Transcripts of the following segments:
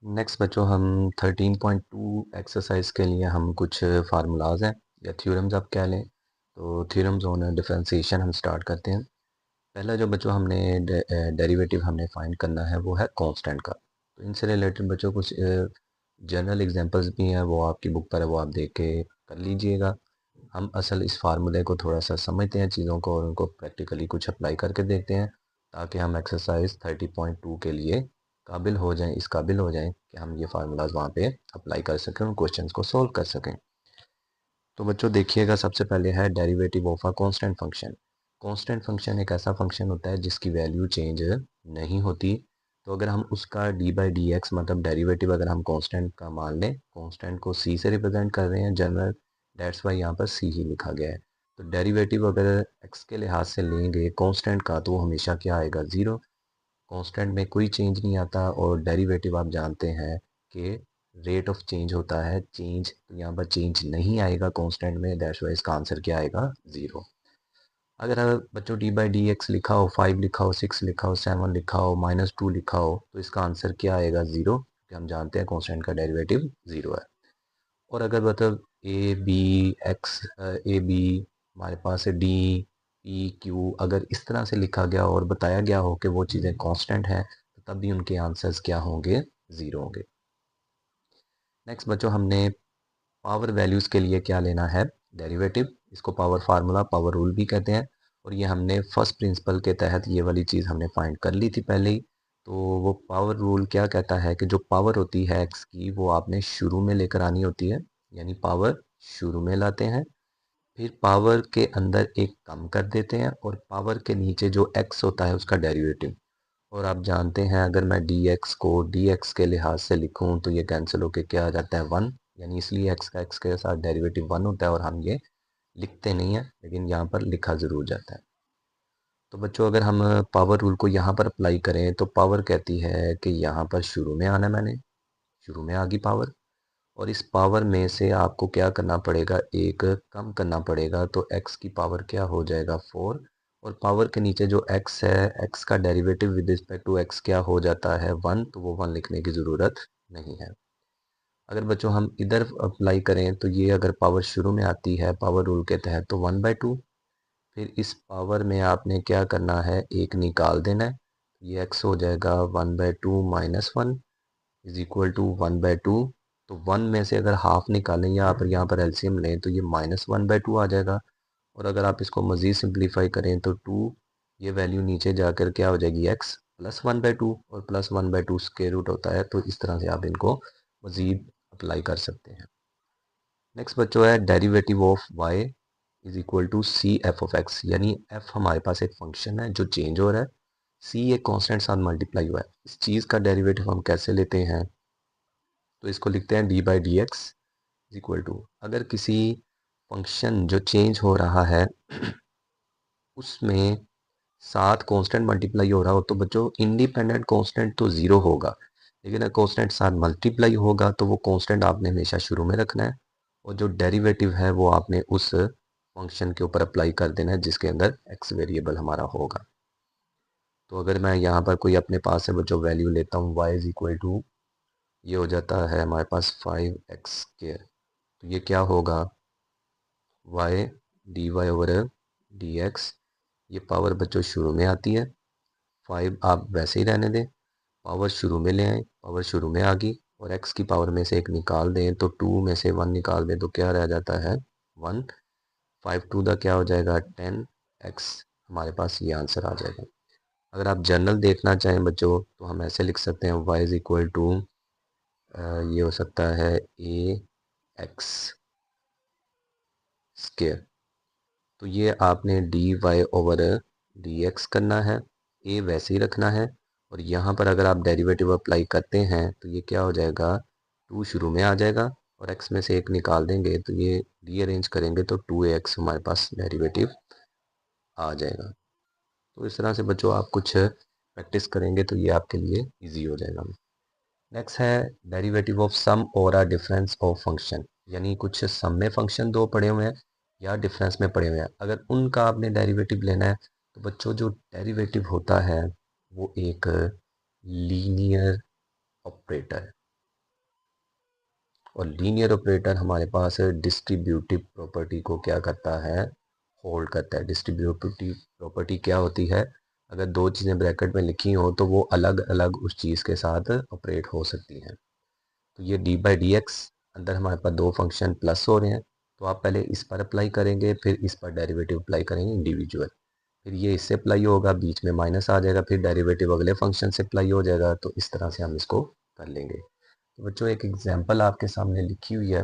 Next बच्चों हम 13.2 exercise के लिए हम कुछ फार्मूलाज हैं या थ्योरम्स आप कह लें। तो थ्योरम्स ऑन डिफरेंशिएशन हम स्टार्ट करते हैं। पहला जो बच्चों हमने डेरिवेटिव हमने फाइंड करना है वो है कांस्टेंट का। तो इनसे रिलेटेड बच्चों कुछ जनरल एग्जांपल्स भी हैं, वो आपकी बुक पर है, वो आप देख के कर लीजिएगा। हम असल इस फार्मूले को थोड़ा सा समझते हैं चीज़ों को और उनको प्रैक्टिकली कुछ अप्लाई करके देखते हैं, ताकि हम एक्सरसाइज 30.2 के लिए काबिल हो जाएं, इस काबिल हो जाएं कि हम ये फार्मूलाज वहाँ पे अप्लाई कर सकें और क्वेश्चंस को सोल्व कर सकें। तो बच्चों देखिएगा, सबसे पहले है derivative of a constant function. Constant function एक ऐसा फंक्शन होता है जिसकी वैल्यू चेंज नहीं होती। तो अगर हम उसका डी बाई डी एक्स मतलब डेरिवेटिव अगर हम कांस्टेंट का मान लें, कांस्टेंट को सी से रिप्रेजेंट कर रहे हैं जनरल, डेट्स वाई यहाँ पर सी ही लिखा गया है। तो डेरिवेटिव अगर एक्स के लिहाज से लेंगे कांस्टेंट का, तो वो हमेशा क्या आएगा, ज़ीरो। कांस्टेंट में कोई चेंज नहीं आता और डेरिवेटिव आप जानते हैं कि रेट ऑफ चेंज होता है, चेंज तो यहाँ पर चेंज नहीं आएगा कांस्टेंट में, दैट्स वाई इसका आंसर क्या आएगा, ज़ीरो। अगर बच्चों डी बाई डी एक्स लिखा हो, 5 लिखा हो, 6 लिखा हो, 7 लिखा हो, -2 लिखा हो, तो इसका आंसर क्या आएगा, ज़ीरो, क्योंकि हम जानते हैं कांस्टेंट का डेरिवेटिव ज़ीरो है। और अगर मतलब A B x, A B हमारे पास है, डी पी क्यू, अगर इस तरह से लिखा गया और बताया गया हो कि वो चीज़ें कांस्टेंट हैं, तो तब भी उनके आंसर्स क्या होंगे, ज़ीरो होंगे। नेक्स्ट बच्चों हमने पावर वैल्यूज़ के लिए क्या लेना है, डेरिवेटिव। इसको पावर फार्मूला, पावर रूल भी कहते हैं। और ये हमने फर्स्ट प्रिंसिपल के तहत ये वाली चीज़ हमने फाइंड कर ली थी पहले ही। तो वो पावर रूल क्या कहता है कि जो पावर होती है एक्स की, वो आपने शुरू में लेकर आनी होती है, यानी पावर शुरू में लाते हैं, फिर पावर के अंदर एक कम कर देते हैं और पावर के नीचे जो एक्स होता है उसका डेरिवेटिव। और आप जानते हैं अगर मैं डी एक्स को डी एक्स के लिहाज से लिखूं तो ये कैंसिल होके क्या आ जाता है, वन, यानी इसलिए एक्स का एक्स के साथ डेरिवेटिव वन होता है और हम ये लिखते नहीं हैं, लेकिन यहाँ पर लिखा ज़रूर जाता है। तो बच्चों अगर हम पावर रूल को यहाँ पर अप्लाई करें तो पावर कहती है कि यहाँ पर शुरू में आना, मैंने शुरू में आ गई पावर, और इस पावर में से आपको क्या करना पड़ेगा, एक कम करना पड़ेगा, तो x की पावर क्या हो जाएगा, 4। और पावर के नीचे जो x है, x का derivative with respect to x क्या हो जाता है, 1, तो वो 1 लिखने की ज़रूरत नहीं है। अगर बच्चों हम इधर अप्लाई करें तो ये अगर पावर शुरू में आती है पावर रूल के तहत तो 1/2, फिर इस पावर में आपने क्या करना है, एक निकाल देना है, ये x हो जाएगा 1/2 -1 इज इक्वल टू 1/2। तो 1 में से अगर हाफ निकालें या आप यहाँ पर एलसीएम लें तो ये -1/2 आ जाएगा। और अगर आप इसको मज़ीद सिंप्लीफाई करें तो 2, ये वैल्यू नीचे जाकर क्या हो जाएगी, x +1/2, और +1/2 स्क्वायर रूट होता है, तो इस तरह से आप इनको मज़ीद अप्लाई कर सकते हैं। नेक्स्ट बच्चों है derivative of y is equal to c f of x, यानी f हमारे पास एक फंक्शन है जो चेंज हो रहा है, c एक कांस्टेंट साथ मल्टीप्लाई हुआ है। इस चीज़ का डेरिवेटिव हम कैसे लेते हैं, तो इसको लिखते हैं d by d x is equal to, अगर किसी फंक्शन जो चेंज हो रहा है उसमें साथ कांस्टेंट मल्टीप्लाई हो रहा हो, तो बच्चों इंडिपेंडेंट कांस्टेंट तो ज़ीरो होगा, लेकिन अगर कांस्टेंट साथ मल्टीप्लाई होगा तो वो कांस्टेंट आपने हमेशा शुरू में रखना है, और जो डेरिवेटिव है वो आपने उस फंक्शन के ऊपर अप्लाई कर देना है जिसके अंदर एक्स वेरिएबल हमारा होगा। तो अगर मैं यहाँ पर कोई अपने पास से बच्चों वैल्यू लेता हूँ, y इज इक्वल टू, ये हो जाता है हमारे पास 5x², तो ये क्या होगा, y dy over d x, ये पावर बच्चों शुरू में आती है, 5 आप वैसे ही रहने दें, पावर शुरू में ले आए, पावर शुरू में आ गई, और x की पावर में से एक निकाल दें तो 2 में से 1 निकाल दें तो क्या रह जाता है, 1, 5 टू द क्या हो जाएगा, 10x, हमारे पास ये आंसर आ जाएगा। अगर आप जनरल देखना चाहें बच्चों तो हम ऐसे लिख सकते हैं, y इज इक्वल टू, ये हो सकता है ए एक्स स्केयर, तो ये आपने d y over d x करना है, ए वैसे ही रखना है, और यहाँ पर अगर आप डेरिवेटिव अप्लाई करते हैं तो ये क्या हो जाएगा, 2 शुरू में आ जाएगा, और x में से एक निकाल देंगे तो ये रीअरेंज करेंगे तो 2ax हमारे पास डेरिवेटिव आ जाएगा। तो इस तरह से बच्चों आप कुछ प्रैक्टिस करेंगे तो ये आपके लिए इजी हो जाएगा। नेक्स्ट है डेरिवेटिव ऑफ सम और अ डिफरेंस ऑफ फंक्शन, यानी कुछ सम में फंक्शन दो पड़े हुए हैं या डिफरेंस में पड़े हुए हैं, अगर उनका आपने डेरिवेटिव लेना है तो बच्चों जो डेरिवेटिव होता है वो एक लीनियर ऑपरेटर है। और लीनियर ऑपरेटर हमारे पास डिस्ट्रीब्यूटिव प्रॉपर्टी को क्या करता है, होल्ड करता है। डिस्ट्रीब्यूटिव प्रॉपर्टी क्या होती है, अगर दो चीज़ें ब्रैकेट में लिखी हो तो वो अलग अलग उस चीज़ के साथ ऑपरेट हो सकती हैं। तो ये डी बाई डी एक्स, अंदर हमारे पास दो फंक्शन प्लस हो रहे हैं, तो आप पहले इस पर अप्लाई करेंगे, फिर इस पर डेरिवेटिव अप्लाई करेंगे इंडिविजुअल, फिर ये इससे अप्लाई होगा, बीच में माइनस आ जाएगा, फिर डेरिवेटिव अगले फंक्शन से अप्लाई हो जाएगा। तो इस तरह से हम इसको कर लेंगे। तो बच्चों एक एग्जांपल आपके सामने लिखी हुई है,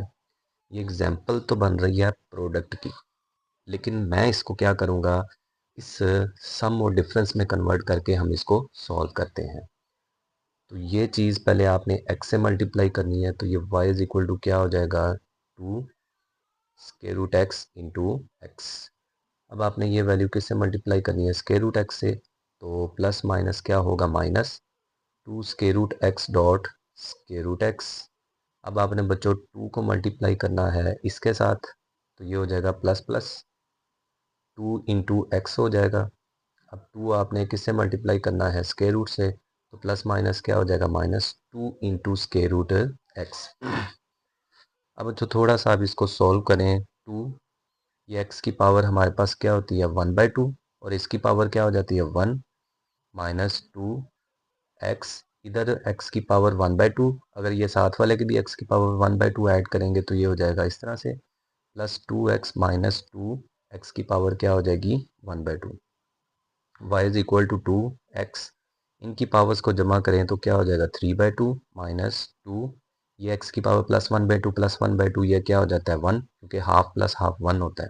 ये एग्जांपल तो बन रही है प्रोडक्ट की, लेकिन मैं इसको क्या करूँगा, इस सम और डिफरेंस में कन्वर्ट करके हम इसको सॉल्व करते हैं। तो ये चीज़ पहले आपने x से मल्टीप्लाई करनी है, तो ये y इज इक्वल टू क्या हो जाएगा, 2 square root x into x. अब आपने ये वैल्यू किससे मल्टीप्लाई करनी है, स्क्वायर रूट एक्स से, तो प्लस माइनस क्या होगा, minus 2 square root x dot square root x. अब आपने बच्चों 2 को मल्टीप्लाई करना है इसके साथ, तो ये हो जाएगा प्लस प्लस 2 इंटू एक्स हो जाएगा। अब 2 आपने किससे मल्टीप्लाई करना है, स्क्वायर रूट से, तो प्लस माइनस क्या हो जाएगा, minus 2 into square root x. अब जो थोड़ा सा आप इसको सॉल्व करें, 2, ये एक्स की पावर हमारे पास क्या होती है 1/2, और इसकी पावर क्या हो जाती है 1, माइनस 2 एक्स, इधर एक्स की पावर 1/2, अगर ये साथ वाले की भी एक्स की पावर 1/2 ऐड करेंगे तो ये हो जाएगा इस तरह से, प्लस 2x माइनस 2 एक्स की पावर क्या हो जाएगी 1/2। y is equal to 2x, इनकी पावर्स को जमा करें तो क्या हो जाएगा 3/2 माइनस 2, ये x की पावर प्लस 1/2 ये क्या हो जाता है 1, क्योंकि हाफ प्लस हाफ 1 होता है,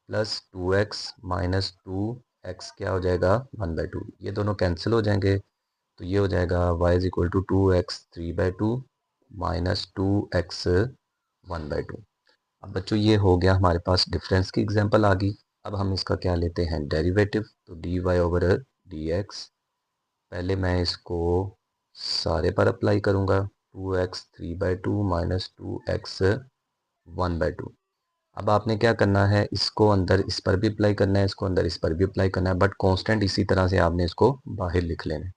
प्लस 2x माइनस 2x क्या हो जाएगा 1/2, ये दोनों कैंसिल हो जाएंगे, तो ये हो जाएगा y is equal to 2x 3/2 minus 2x 1/2। अब बच्चों ये हो गया हमारे पास डिफरेंस की एग्जांपल आ गई। अब हम इसका क्या लेते हैं डेरिवेटिव, तो d y over d x, पहले मैं इसको सारे पर अप्लाई करूँगा, 2x 3/2 माइनस 2x 1/2। अब आपने क्या करना है, इसको अंदर इस पर भी अप्लाई करना है, इसको अंदर इस पर भी अप्लाई करना है, बट कांस्टेंट इसी तरह से आपने इसको बाहर लिख लेना है।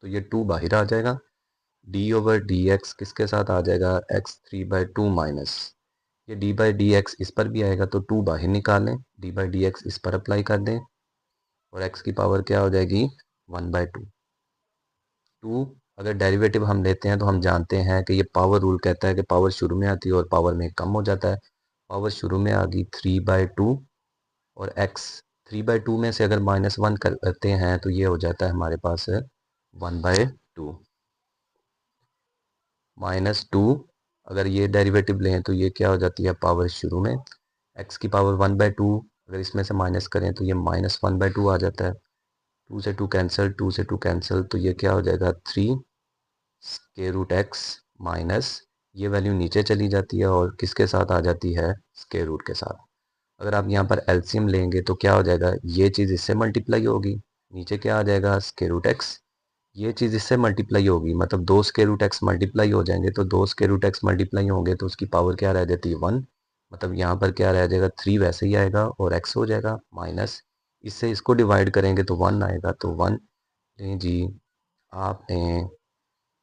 तो ये 2 बाहर आ जाएगा, डी ओवर डी एक्स किसके साथ आ जाएगा, x 3/2 माइनस, ये डी बाई डी एक्स इस पर भी आएगा, तो 2 बाहर निकालें, डी बाई डी एक्स इस पर अप्लाई कर दें, और x की पावर क्या हो जाएगी 1/2। 2 अगर डेरिवेटिव हम लेते हैं तो हम जानते हैं कि ये पावर रूल कहता है कि पावर शुरू में आती है और पावर में कम हो जाता है। पावर शुरू में आ गई 3/2, और x 3/2 में से अगर -1 करते हैं तो ये हो जाता है हमारे पास 1/2, -2 अगर ये डेरिवेटिव लें तो ये क्या हो जाती है पावर शुरू में, x की पावर 1/2 अगर इसमें से माइनस करें तो ये -1/2 आ जाता है, 2 से 2 कैंसिल, 2 से 2 कैंसिल, तो ये क्या हो जाएगा 3 स्क्वायर रूट एक्स माइनस, ये वैल्यू नीचे चली जाती है और किसके साथ आ जाती है, स्क्वायर रूट के साथ। अगर आप यहाँ पर एलसीएम लेंगे तो क्या हो जाएगा, ये चीज़ इससे मल्टीप्लाई होगी, नीचे क्या आ जाएगा स्क्वायर रूट एक्स, ये चीज़ इससे मल्टीप्लाई होगी, मतलब दो स्क्वायर रूट एक्स मल्टीप्लाई हो जाएंगे, तो दो स्क्वायर रूट एक्स मल्टीप्लाई होंगे तो उसकी पावर क्या रह जाती है 1, मतलब यहाँ पर क्या रह जाएगा 3 वैसे ही आएगा और एक्स हो जाएगा, माइनस इससे इसको डिवाइड करेंगे तो 1 आएगा, तो 1 लें जी। आपने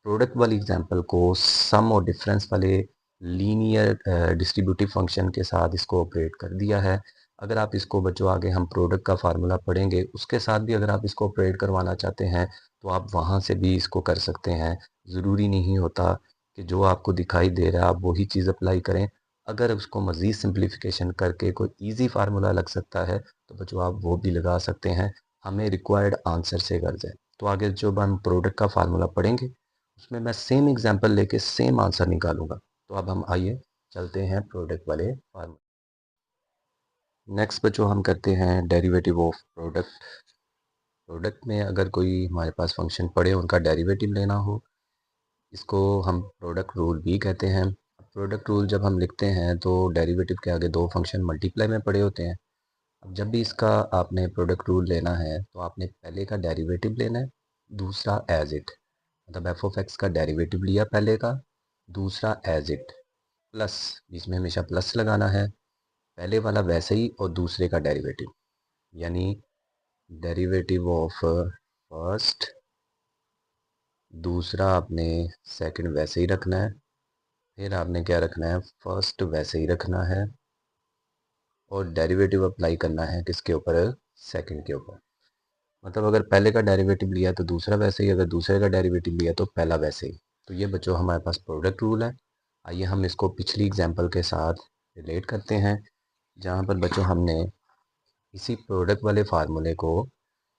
प्रोडक्ट वाली एग्जांपल को सम और डिफरेंस वाले लीनियर डिस्ट्रीब्यूटिव फंक्शन के साथ इसको ऑपरेट कर दिया है। अगर आप इसको बच्चों आगे हम प्रोडक्ट का फार्मूला पढ़ेंगे उसके साथ भी अगर आप इसको ऑपरेट करवाना चाहते हैं तो आप वहाँ से भी इसको कर सकते हैं। ज़रूरी नहीं होता कि जो आपको दिखाई दे रहा है आप वही चीज़ अप्लाई करें। अगर उसको मज़ीद सिंप्लीफिकेशन करके कोई ईजी फार्मूला लग सकता है तो बच्चों आप वो भी लगा सकते हैं, हमें रिक्वायर्ड आंसर से कर जाए। तो आगे जब हम प्रोडक्ट का फार्मूला पढ़ेंगे उसमें मैं सेम एग्जांपल लेके सेम आंसर निकालूंगा। तो अब हम आइए चलते हैं प्रोडक्ट वाले फार्मूला। नेक्स्ट बच्चों हम करते हैं डेरिवेटिव ऑफ प्रोडक्ट। प्रोडक्ट में अगर कोई हमारे पास फंक्शन पड़े उनका डेरिवेटिव लेना हो, इसको हम प्रोडक्ट रूल भी कहते हैं। प्रोडक्ट रूल जब हम लिखते हैं तो डेरिवेटिव के आगे दो फंक्शन मल्टीप्लाई में पड़े होते हैं। अब जब भी इसका आपने प्रोडक्ट रूल लेना है तो आपने पहले का डेरिवेटिव लेना है, दूसरा एज इट, मतलब एफ ऑफ एक्स का डेरिवेटिव लिया पहले का, दूसरा एज इट, प्लस बीच में हमेशा प्लस लगाना है, पहले वाला वैसे ही और दूसरे का डेरिवेटिव, यानी डेरिवेटिव ऑफ फर्स्ट, दूसरा आपने सेकंड वैसे ही रखना है, फिर आपने क्या रखना है, फर्स्ट वैसे ही रखना है और डेरिवेटिव अप्लाई करना है किसके ऊपर, सेकंड के ऊपर। मतलब अगर पहले का डेरिवेटिव लिया तो दूसरा वैसे ही, अगर दूसरे का डेरिवेटिव लिया तो पहला वैसे ही। तो ये बच्चों हमारे पास प्रोडक्ट रूल है। आइए हम इसको पिछली एग्जांपल के साथ रिलेट करते हैं, जहाँ पर बच्चों हमने इसी प्रोडक्ट वाले फार्मूले को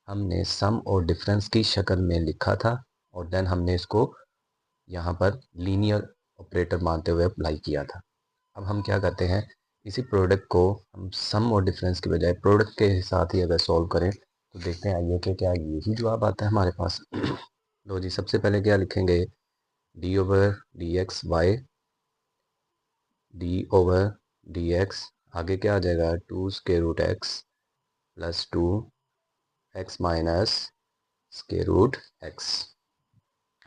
हमने सम और डिफरेंस की शक्ल में लिखा था और देन हमने इसको यहाँ पर लीनियर ऑपरेटर मानते हुए अप्लाई किया था। अब हम क्या करते हैं, इसी प्रोडक्ट को हम सम और डिफरेंस की बजाय प्रोडक्ट के साथ ही अगर सॉल्व करें तो देखते हैं आइए कि क्या यही जवाब आता है हमारे पास। लो जी, सबसे पहले क्या लिखेंगे, d over d x y, d over d x, आगे क्या आ जाएगा, two square root x plus two x minus square root x.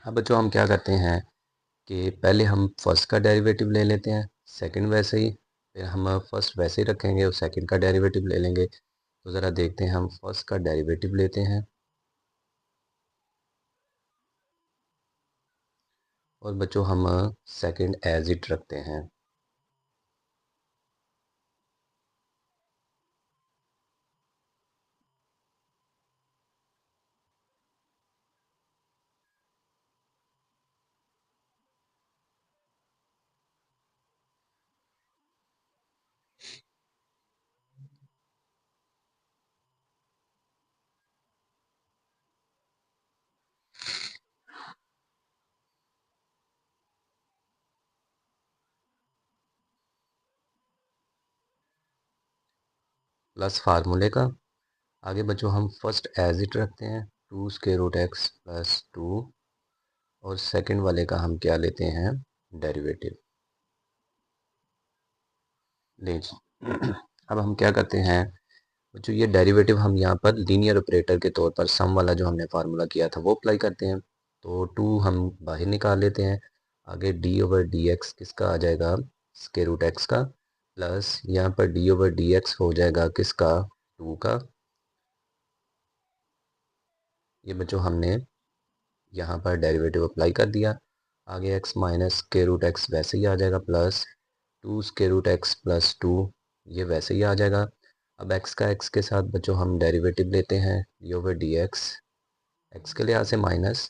अब बच्चों हम क्या करते हैं कि पहले हम फर्स्ट का डेरिवेटिव ले लेते हैं, सेकंड वैसे ही, फिर हम फर्स्ट वैसे ही रखेंगे और सेकंड का डेरिवेटिव ले लेंगे। तो ज़रा देखते हैं, हम फर्स्ट का डेरिवेटिव लेते हैं और बच्चों हम सेकंड एज इट रखते हैं। प्लस फार्मूले का, आगे बच्चों हम फर्स्ट एज इट रखते हैं, two square root x plus two, और सेकंड वाले का हम क्या लेते हैं, डेरिवेटिव ले जी। अब हम क्या करते हैं बच्चों, ये डेरिवेटिव हम यहाँ पर लीनियर ऑपरेटर के तौर पर सम वाला जो हमने फार्मूला किया था वो अप्लाई करते हैं। तो टू हम बाहर निकाल लेते हैं, आगे डी ओवर डी एक्स किसका आ जाएगा, स्क्वायर रूट एक्स का, प्लस यहाँ पर डी ओवर डी एक्स हो जाएगा किसका, टू का। ये बच्चों हमने यहाँ पर डेरिवेटिव अप्लाई कर दिया, आगे x minus square root x वैसे ही आ जाएगा, plus two square root x plus two, ये वैसे ही आ जाएगा। अब एक्स का एक्स के साथ बच्चों हम डेरिवेटिव लेते हैं, डी ओवर डी एक्स के लिए यहाँ से माइनस,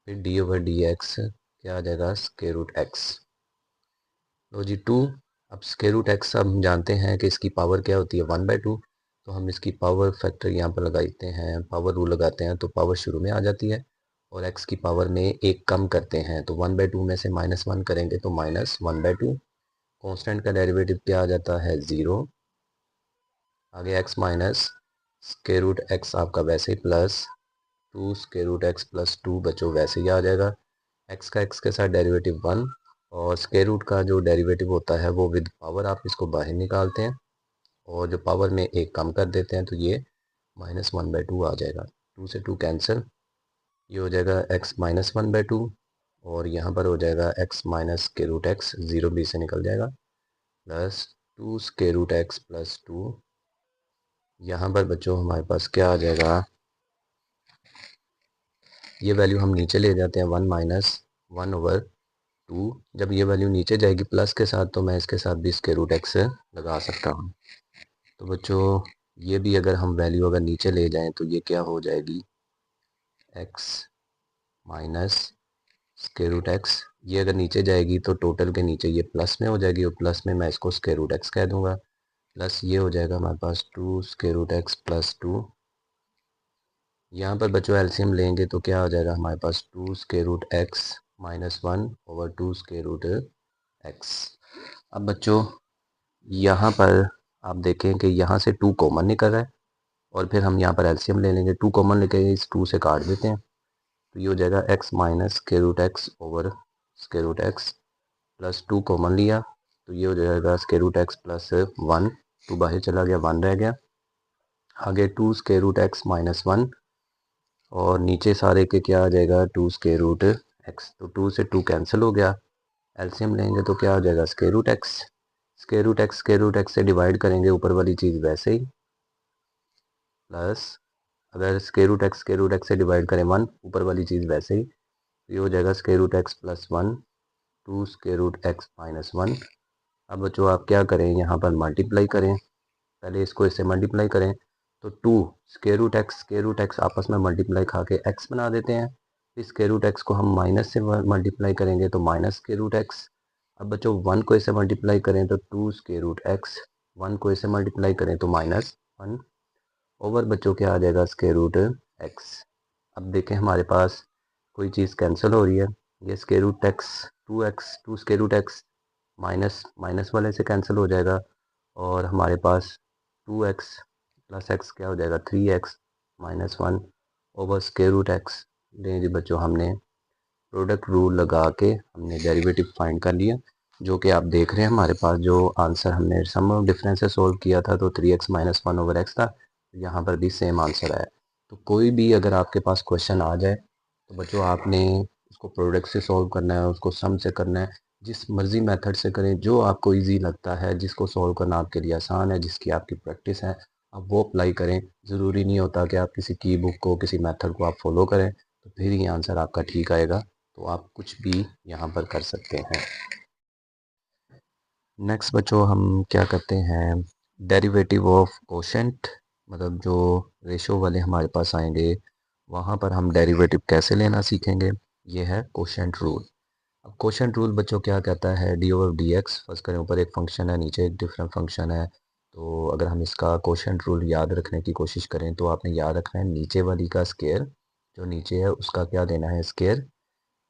फिर डी ओवर डी एक्स क्या आ जाएगा, स्क्वायर रूट एक्स। लो जी टू, अब स्क्वायर रूट एक्स हम जानते हैं कि इसकी पावर क्या होती है, 1/2। तो हम इसकी पावर फैक्टर यहाँ पर लगाते हैं, पावर रूल लगाते हैं तो पावर शुरू में आ जाती है और एक्स की पावर में एक कम करते हैं, तो 1/2 में से -1 करेंगे तो -1/2। कॉन्स्टेंट का डेरिवेटिव क्या आ जाता है, 0। आगे x minus square root X आपका वैसे ही, plus two square root x plus two बच्चों वैसे ही आ जाएगा। एक्स का एक्स के साथ डेरिवेटिव 1, और स्क्वायर रूट का जो डेरिवेटिव होता है वो विद पावर आप इसको बाहर निकालते हैं और जो पावर में एक कम कर देते हैं तो ये -1/2 आ जाएगा। टू से टू कैंसिल, ये हो जाएगा एक्स -1/2 और यहाँ पर हो जाएगा x minus square root x, 0 भी से निकल जाएगा, plus two square root x plus two. यहाँ पर बच्चों हमारे पास क्या आ जाएगा, ये वैल्यू हम नीचे ले जाते हैं, 1 - 1/2। जब ये वैल्यू नीचे जाएगी प्लस के साथ तो मैं इसके साथ भी स्क्वायर रूट एक्स लगा सकता हूँ। तो बच्चों ये भी अगर हम वैल्यू अगर नीचे ले जाएं तो ये क्या हो जाएगी, x minus square root x. ये अगर नीचे जाएगी तो टोटल के नीचे ये प्लस में हो जाएगी और प्लस में मैं इसको स्क्वायर रूट एक्स कह दूंगा, प्लस ये हो जाएगा हमारे पास two square root x plus two. यहाँ पर बच्चों एलसीएम लेंगे तो क्या हो जाएगा हमारे पास, two square root X -1/2 square root x. अब बच्चों यहाँ पर आप देखें कि यहाँ से टू कॉमन निकल रहा है और फिर हम यहाँ पर एलसीएम ले लेंगे, टू कॉमन लेके इस टू से काट देते हैं तो ये हो जाएगा x minus square root x over square root x, plus two common लिया तो ये हो जाएगा square root x plus 1, two बाहर चला गया, 1 रह गया, आगे टू स्क्वायर रूट एक्स -1 और नीचे सारे के क्या आ जाएगा, टू स्क्वायर रूट एक्स। तो टू से टू कैंसिल हो गया, एलसीएम लेंगे तो क्या हो जाएगा, square root x. Square root x से डिवाइड करेंगे ऊपर वाली चीज़ वैसे ही, प्लस अगर स्क्वायर रूट एक्स से डिवाइड करें 1, ऊपर वाली चीज़ वैसे ही, तो ये हो जाएगा square root x plus 1 two square root x minus one. अब बच्चों आप क्या करें, यहाँ पर मल्टीप्लाई करें, पहले इसको इससे मल्टीप्लाई करें तो टू स्क्वायर रूट एक्स आपस में मल्टीप्लाई खा के एक्स बना देते हैं। फिर स्क्वायर रूट एक्स को हम माइनस से मल्टीप्लाई करेंगे तो माइनस स्क्वायर रूट एक्स। अब बच्चों वन को इससे मल्टीप्लाई करें तो two square root x, one को इससे मल्टीप्लाई करें तो माइनस वन, ओवर बच्चों क्या आ जाएगा स्क्वायर रूट एक्स। अब देखें हमारे पास कोई चीज़ कैंसिल हो रही है, ये square root x two square root x minus minus वाले से कैंसिल हो जाएगा और हमारे पास टू एक्स प्लस एक्स क्या हो जाएगा, three x minus one over square root x. लें जी बच्चों, हमने प्रोडक्ट रूल लगा के हमने डेरिवेटिव फाइंड कर लिया, जो कि आप देख रहे हैं हमारे पास जो आंसर हमने सम ऑफ डिफरेंस से सोल्व किया था तो three x minus one over x था, यहाँ पर भी सेम आंसर आया। तो कोई भी अगर आपके पास क्वेश्चन आ जाए तो बच्चों आपने उसको प्रोडक्ट से सॉल्व करना है, उसको सम से करना है, जिस मर्जी मेथड से करें जो आपको इजी लगता है, जिसको सॉल्व करना आपके लिए आसान है, जिसकी आपकी प्रैक्टिस है, आप वो अप्लाई करें। ज़रूरी नहीं होता कि आप किसी की बुक को किसी मेथड को आप फॉलो करें तो फिर ही आंसर आपका ठीक आएगा। तो आप कुछ भी यहाँ पर कर सकते हैं। नेक्स्ट बच्चों हम क्या करते हैं, डेरिवेटिव ऑफ कोशेंट, मतलब जो रेशो वाले हमारे पास आएंगे वहाँ पर हम डेरिवेटिव कैसे लेना सीखेंगे। ये है कोशेंट रूल। अब कोशेंट रूल बच्चों क्या कहता है, डी ओवर डी एक्स, फर्ज करें ऊपर एक फंक्शन है नीचे एक डिफरेंट फंक्शन है, तो अगर हम इसका कोशेंट रूल याद रखने की कोशिश करें तो आपने याद रखना है नीचे वाली का स्केयर, जो नीचे है उसका क्या देना है स्केयर,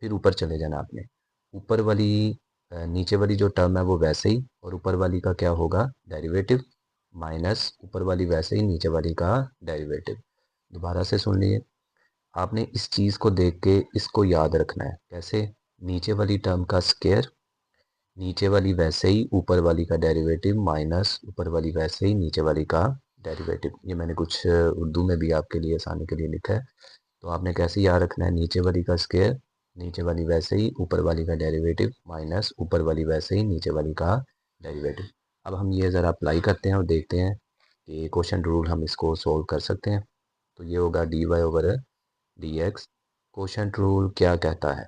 फिर ऊपर चले जाना आपने, ऊपर वाली नीचे वाली जो टर्म है वो वैसे ही और ऊपर वाली का क्या होगा डेरिवेटिव, माइनस ऊपर वाली वैसे ही नीचे वाली का डेरिवेटिव। दोबारा से सुन लिए, आपने इस चीज़ को देख के इसको याद रखना है कैसे, नीचे वाली टर्म का स्केयर, नीचे वाली वैसे ही ऊपर वाली का डेरिवेटिव माइनस ऊपर वाली वैसे ही नीचे वाली का डेरिवेटिव। ये मैंने कुछ उर्दू में भी आपके लिए आसानी के लिए लिखा है। तो आपने कैसे याद रखना है, नीचे वाली का स्क्वायर, नीचे वाली वैसे ही ऊपर वाली का डेरिवेटिव माइनस ऊपर वाली वैसे ही नीचे वाली का डेरिवेटिव। अब हम ये ज़रा अप्लाई करते हैं और देखते हैं कि क्वेश्चन रूल हम इसको सोल्व कर सकते हैं। तो ये होगा d y over d x. Question rule क्या कहता है,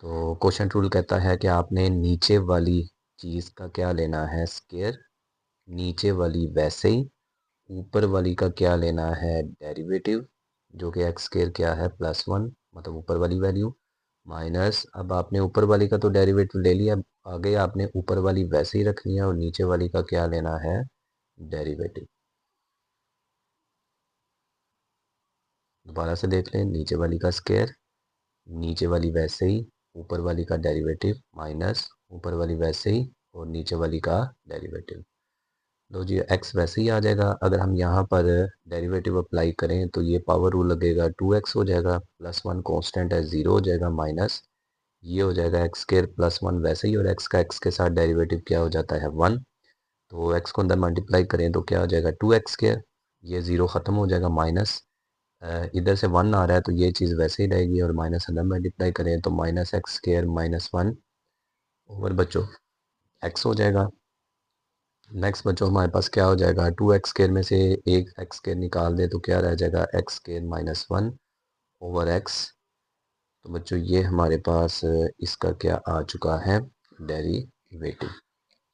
तो क्वेश्चन रूल कहता है कि आपने नीचे वाली चीज़ का क्या लेना है स्क्वायर, नीचे वाली वैसे ही, ऊपर वाली का क्या लेना है डेरिवेटिव, जो कि एक्स स्क्वायर क्या है प्लस वन, मतलब ऊपर वाली वैल्यू, माइनस अब आपने ऊपर वाली का तो डेरिवेटिव ले लिया, आगे आपने ऊपर वाली वैसे ही रखनी है और नीचे वाली का क्या लेना है डेरिवेटिव। दोबारा से देख लें, नीचे वाली का स्क्वायर, नीचे वाली वैसे ही, ऊपर वाली का डेरिवेटिव माइनस ऊपर वाली वैसे ही और नीचे वाली का डेरिवेटिव। लो जी एक्स वैसे ही आ जाएगा। अगर हम यहाँ पर डेरिवेटिव अप्लाई करें तो ये पावर रूल लगेगा, टू एक्स हो जाएगा, प्लस वन कॉन्स्टेंट है ज़ीरो हो जाएगा, माइनस ये हो जाएगा एक्स स्क्वायर प्लस वन वैसे ही, और एक्स का एक्स के साथ डेरिवेटिव क्या हो जाता है वन, तो एक्स को अंदर मल्टीप्लाई करें तो क्या हो जाएगा टू एक्स स्क्वायर, ये ज़ीरो ख़त्म हो जाएगा, माइनस इधर से वन आ रहा है तो ये चीज़ वैसे ही रहेगी और माइनस अंदर मल्टीप्लाई करें तो minus x square minus one over बच्चों एक्स हो जाएगा। नेक्स्ट बच्चों हमारे पास क्या हो जाएगा, टू एक्स स्क्वायर में से एक एक्स स्क्वायर निकाल दें तो क्या रह जाएगा x square minus one over x. तो बच्चों ये हमारे पास इसका क्या आ चुका है डेरिवेटिव।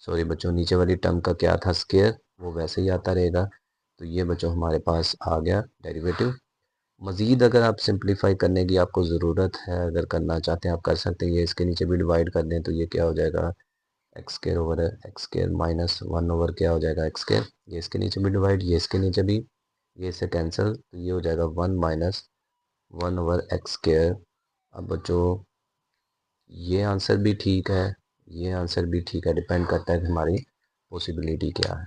सॉरी बच्चों, नीचे वाली टर्म का क्या था स्क्वायर, वो वैसे ही आता रहेगा। तो ये बच्चों हमारे पास आ गया डेरिवेटिव। मज़ीद अगर आप सिंप्लीफाई करने की आपको ज़रूरत है, अगर करना चाहते हैं आप कर सकते हैं, ये इसके नीचे भी डिवाइड कर दें तो ये क्या हो जाएगा x square over x square minus one over क्या हो जाएगा एक्स स्क्वायर, ये इसके नीचे भी डिवाइड, ये इसके नीचे भी, ये इससे कैंसिल तो ये हो जाएगा one minus one over x square. अब बच्चों ये आंसर भी ठीक है, ये आंसर भी ठीक है, डिपेंड करता है कि हमारी पॉसिबिलिटी क्या है।